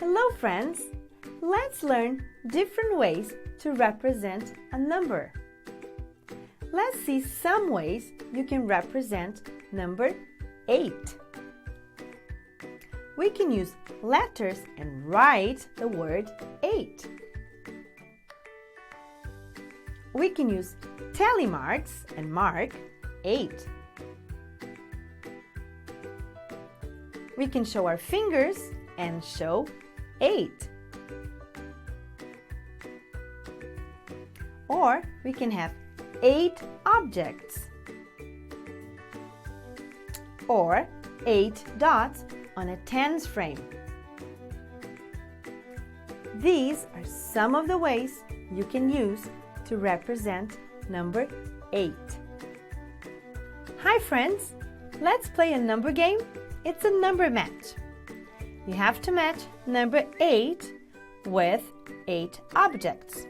Hello friends! Let's learn different ways to represent a number. Let's see some ways you can represent number 8. We can use letters and write the word 8. We can use tally marks and mark 8. We can show our fingers and show 8. Or we can have 8 objects or 8 dots on a tens frame. These are some of the ways you can use to represent number 8. Hi friends! Let's play a number game. It's a number match. You have to match number 8 with 8 objects.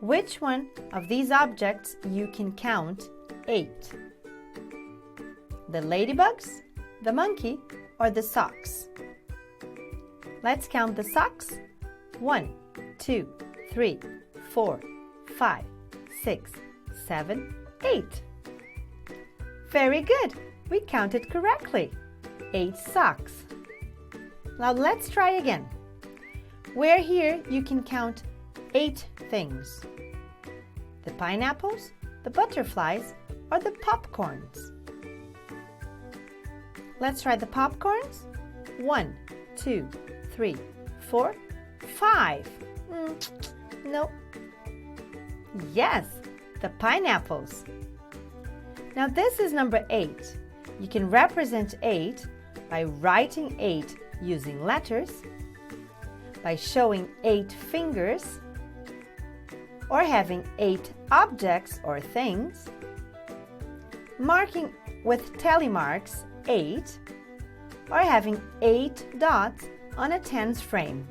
Which one of these objects you can count 8? The ladybugs, the monkey, or the socks? Let's count the socks. 1, 2, 3, 4, 5, 6, 7, 8. Very good! We counted correctly. 8 socks. Now let's try again. Where here you can count 8 things. The pineapples, the butterflies, or the popcorns. Let's try the popcorns. 1, 2, 3, 4, 5. No. Yes, the pineapples. Now this is number 8. You can represent 8 by writing 8 using letters, by showing 8 fingers, or having 8 objects or things, marking with tally marks 8, or having 8 dots on a tens frame.